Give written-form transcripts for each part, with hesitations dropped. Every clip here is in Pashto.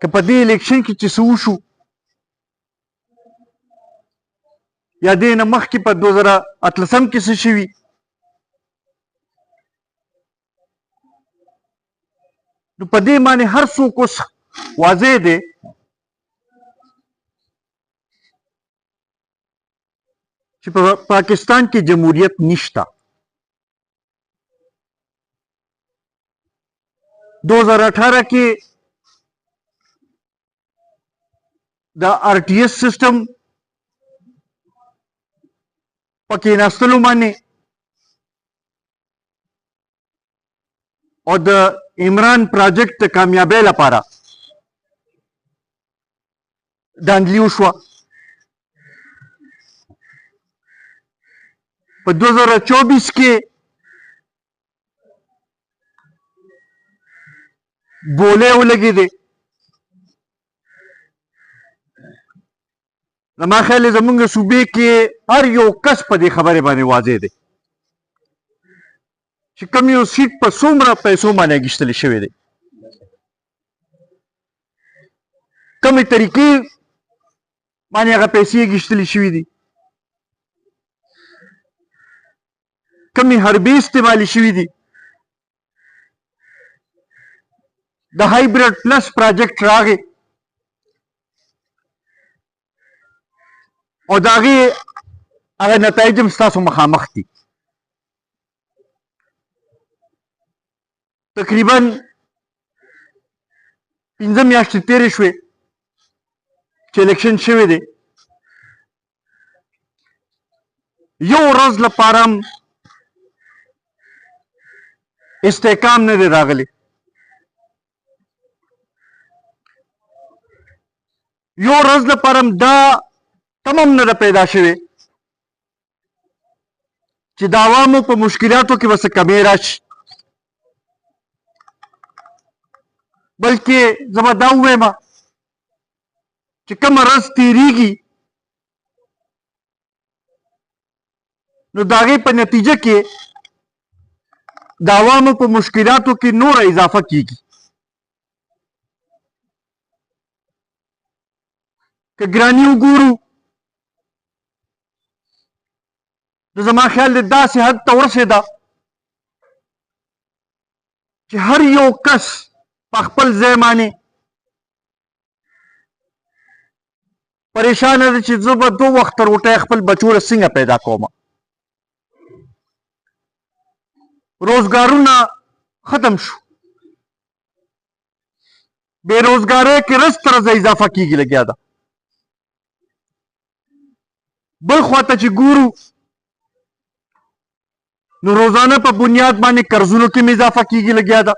که په دې الیکشن کې چې څه وشو یا دې نه مخکې په 2018 کې څه شوي نو په دې باندې هر څوک اوس واضح دی چې په پاکستان کې جمهوریت نشته 2018 کې د RTS سیستم پکې ناستلو باندې او د عمران پروجیکټ د کامیابۍ لپاره داندلی وشوه په 2024 کې بولې ولګېدې زما خیال زمونږ صوبې کې هر یو کس په دې خبرې باندې واضح دی چې کوم یو سیټ په څومره پیسو باندې اخیستل شوی دی کومې طریقې باندې هغه پیسې اخیستل شوي دي کومې حربې استعمالي شوي دي د هایبریډ پلس پروجیکټ راغی او د هغې هغه نتایج هم ستاسو مخامخ دي تقریبا 15 میاشتې تېرې شوې چې الیکشن شوی دی یو ورځ لپاره هم استحکام نه دی راغلی یو ورځ لپاره هم دا تمام نه ده پیدا شوی چې د عوامو په مشکلاتو کې به څه کمی راشي بلکې زه به دا ووایم چې کومه ورځ تېرېږي نو د هغې په نتیجه کې د عوامو په مشکلاتو کې نوره اضافه کیږي که ګراني وګورو نو زما خیال دی داسې حد ته ورسېده چې هر یو کس په خپل ځای باندې پریشانه ده چې زه به 2 وخته روټۍ خپل بچو له څنګه پیدا کوم روزګارونه ختم شو بېروزګارۍ کې رس ترزه اضافه کیږي لګیا ده بل خواته چې ګورو نو روزانه په بنیاد باندې قرضونو کې اضافه کیږي لګیا ده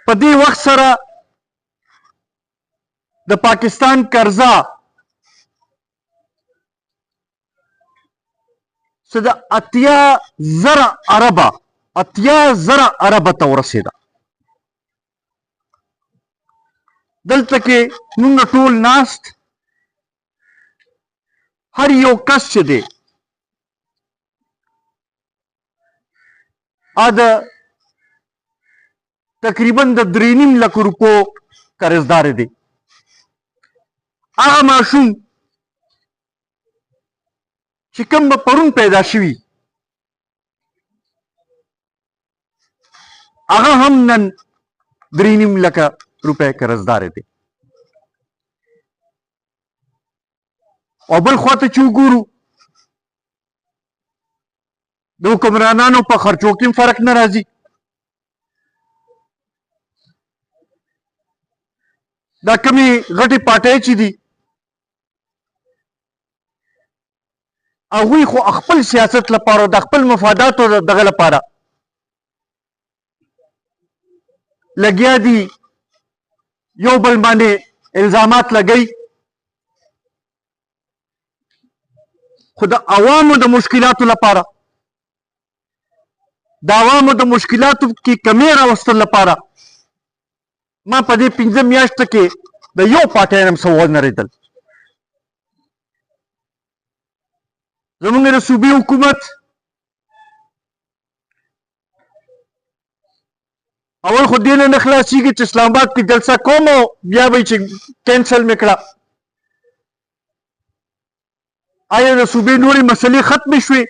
په دې وخت سره د پاکستان قرضه څه د 80,000 اربه ته ورسېده دلته کې موږ ټول ناست هر یو کس چې دی د تقریبا د 3.5 لک روپو قرضدار دی هغه ماشوم چې کوم به پرون پیدا شوي هغه هم نن 3.5 لکه روپۍ قرضدار دی او بل خواته چې وګورو د حکمرانانو په خرچو کې فرق نه راځي دا کمی غټي پاټۍ چې دي هغوی خو خپل سیاست لپاره د خپل مفاداتو دغه لپاره لګیا دي یو بل باندې الزامات لګی خو د عوامو د مشکلاتو لپاره د عوامو د مشکلاتو کې کمی راوستل لپاره ما په دې 15 میاشتو کې د یو پاټۍ نه هم څه ونه رېدل زمونږ د صوبې حکومت اول خو دې نه خلاصېږي چې اسلام آباد کې جلسه کوم او بیا به چې کینسل مې کړه. آیا د صوبې نورې مسلې ختمې شوې؟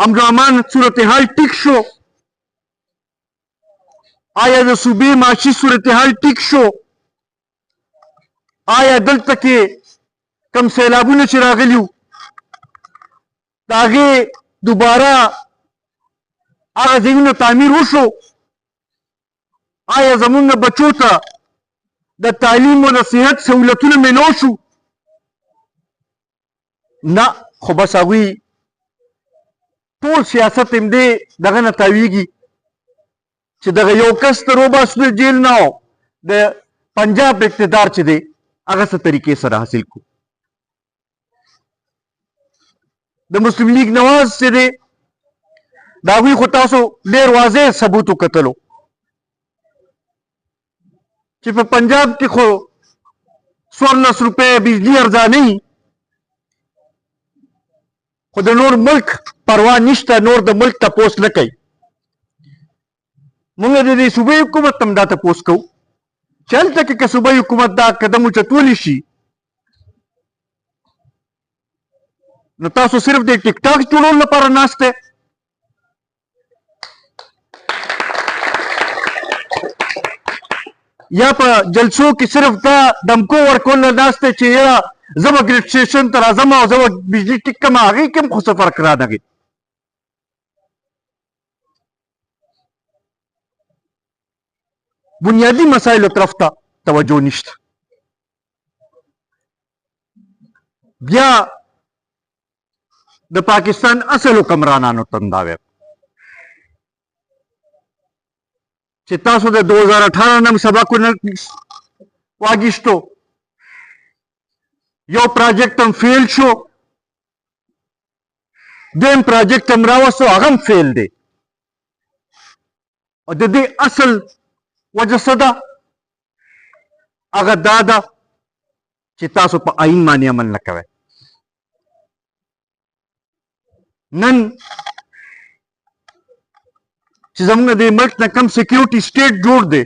امن و امان صورتحال ټیک شو؟ آیا د صوبې معاشي صورتحال ټیک شو؟ آیا دلته کې کم سیلابونه چې راغلي وو د هغې دوباره هغه ځایونه تعمیر وشو؟ آیا زمونږ بچو ته د تعلیم او د صحت سهولتونه میلو شو؟ نه، خو بس هغوی ټول سیاست همدې دغه نه تاویږي چې دغه یو کس ته روباسو د جیل نه او د پنجاب اقتدار چې دی هغه څه طریقې سره حاصل کړو. د مسلم لیگ نواز چې دی د هغوی خو تاسو ډېر واضح ثبوت وکتلو چې په پنجاب کې خو 14 روپۍ بجلی ارزانه وي، خو د نور ملک پروا نشته، نور د ملک تپوس نه کوي. موږ د دې صوبې حکومت هم دا تپوس کوو چې هلته کې که صوبې حکومت دا قدم اوچتولی شي نو تاسو صرف د ټیک ټاک جوړولو لپاره ناست دی. یا په جلسو کې صرف دا دمکو ورکول نه ناست دی چې یاره زه به ګریډ سټیشن ته راځم او زه به بجلي ټیک کړم، هغې کې هم خو څه فرق رانغی. بنیادی مسایلو طرف ته توجه نشته. بیا د پاکستان اصل حکمرانانو ته دا وایم چې تاسو د 2018 نه سبق ونه واګیشتو، یو پراجیکټ هم فیل شو، دویم پراجیکټ هم راوستو هغه هم فیل دی. او د دې اصل وجه څه ده؟ هغه دا ده چې تاسو په آئین باندې عمل نه کوئ. نن چې زموږ د ملک نه کم سیکیورټي سټیټ جوړ دی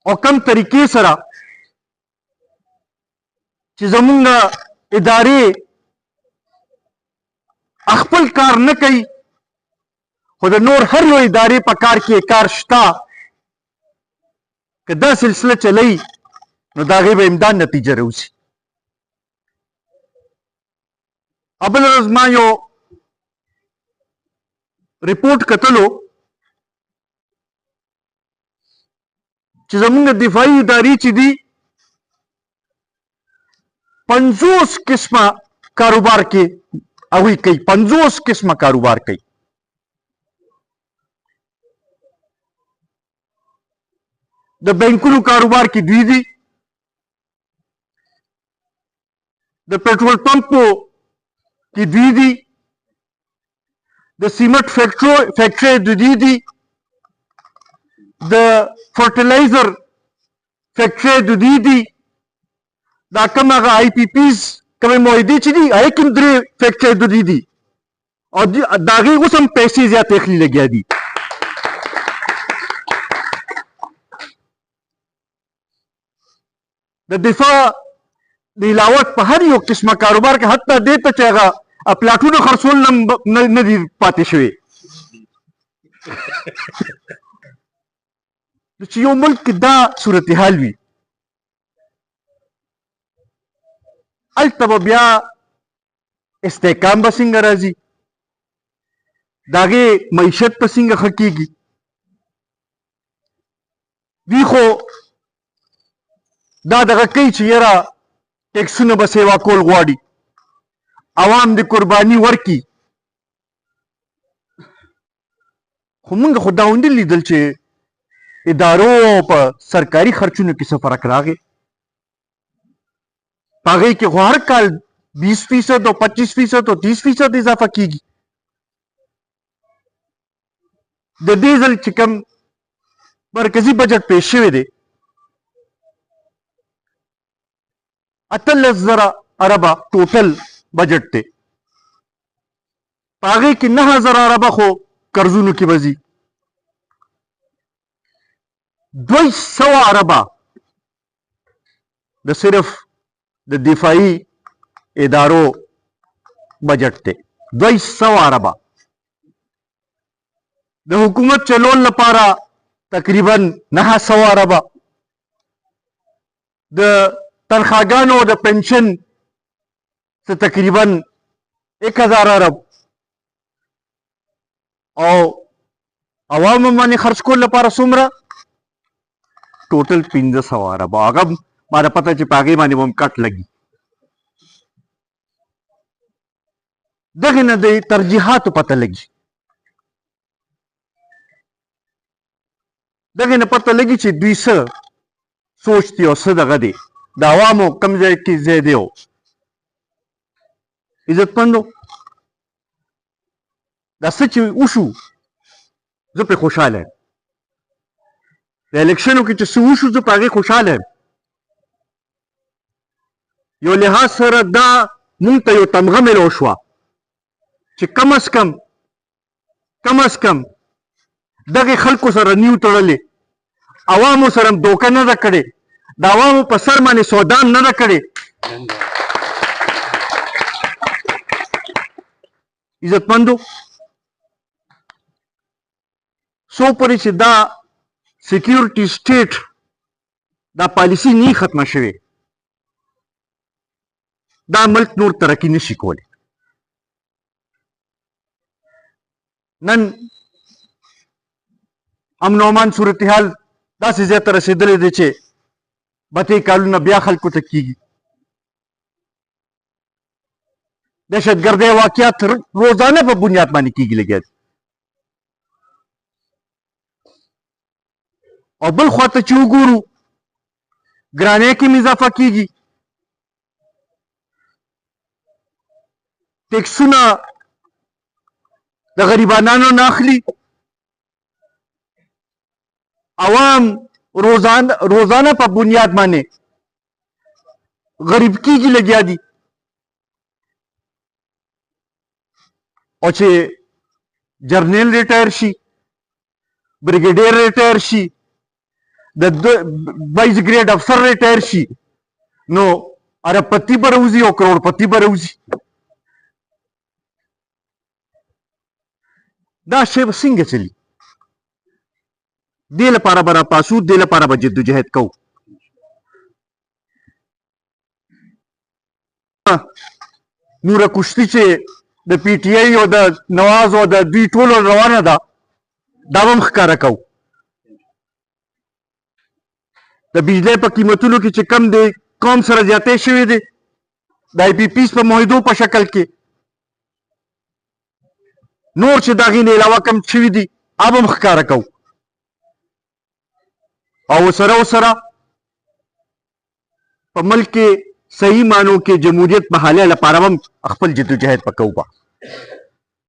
او کم طریقې سره چې زموږ ادارې خپل کار نه کوي، خو د نور هر یو ادارې په کار کې کار شته، که دا سلسله چلی نو د هغې به امداد نتیجه راوځي. بله ورځ ما یو رپورټ کتلو چې زموږ دفاعي ادارې چې دي 50 قسمه کاروبار کې هغوی کوي، 50 قسمه کاروبار کوي. د بینکونو کاروبار کې دوی دي، د پټرول پمپو کې دوی دي، د سیمنټ فیکټرۍ د دوی دي، د فرټیلایزر فیکټرۍ د دوی دي، دا کوم هغه آی پی پیز کومې معاهدې چې دي هغې کې هم 3 فیکټرۍ د دوی دي او د هغې اوس هم پیسې زیات اخلي لګیا دي. د دفاع د علاوه په هر یو قسمه کاروبار کې حتی دې ته چې هغه پلاټونو خرڅول نه دي پاتې شوي. چې یو ملک کې دا صورتحال وي هلته به بیا استحکام به څنګه راځي، د هغې معیشت به څنګه ښه کېږي. دوی خو دا دغه کوي چې یاره ټیکسونه به سیوا کول غواړي، عوام د قرباني ورکي، خو موږ خو دا ونه لیدل چې ادارو په سرکاري خرچونو کې څه فرق راغی. په هغې کې خو هر کال 20% او 25% او 30% اضافه کېږي. د دې ځل چې کوم مرکزي بجټ پیش شوی دی 18,000 اربه ټوټل بجټ دی، په هغې کې 9,000 اربه خو قرضونو کې به ځي. 200 اربه د صرف د دفاعي ادارو بجټ دی. 200 اربه د حکومت چلول لپاره تقریبا 900 اربه د تنخواګانو د پنشن څه تقریبا 1000 ارب او عوامو باندې خرج کول لپاره څومره ټوټل 1500 ارب. هغه ما ته پته چې په هغې باندې به هم کټ لګي. دغې نه د ترجیحاتو پته لګي. دغې نه پته لګي چې دوی څه سوچ دی او څه دغه دی د عوامو کوم ځای کې ځای دی. عزتمندو دا څه چې وشو زه پرې خوشحاله یم. د الیکشنو کې چې څه وشو زه په هغې خوشحاله یم. یو لحاظ سره دا مونږ ته یو تمغه میلو شوه چې کم از کم دغې خلکو سره نیو تړلې، عوامو سره هم دوکه نه ده کړې، د عوامو په سر باندې سودا هم نه ده کړې. عزتمندو څو پورې چې دا سیکیورټي سټیټ دا پالیسي نه ختمه شوې دا ملک نور ترقي نشي کولی. نن امن او امان صورتحال داسې ځای ته رسېدلی دی چې بتې کالونه بیا خلکو ته کېږي. دهشتګردۍ واقعات روزانه په بنیاد باندې کېږي لګیا دي. او بل خواته چې وګورو ګرانۍ کې هم اضافه کېږي، ټیکسونه د غریبانانو نه اخلي، عوام روزانه په بنیاد باندې غریب کېږي لګیا دي. او چې جرنیل ریټایر شي، بریګیډیر ریټایر شي، د 22 ګریډ افسر ریټایر شي، نو اربپتی به راوځي او کروڑپتی به راوځي. دا شی به څنګه چلي؟ دې لپاره به راپاسو، دې لپاره به جدوجهد کوو. نوره کشتي چې د پی ټي آی او د نواز او د دوی ټولو روانه ده دا به هم ښکاره کوو. د بجلی په قیمتونو کې چې کم دی قوم سره زیاتی شوي دی، د آی پي پیس په معاهدو په شکل کې نور چې د هغې نه علاوه کم شوي دي هغه به هم ښکاره کوو. او ورسره په ملک کې صحیح معنو کې جمهوریت بحالۍ لپاره هم خپل جدوجهد به کوو.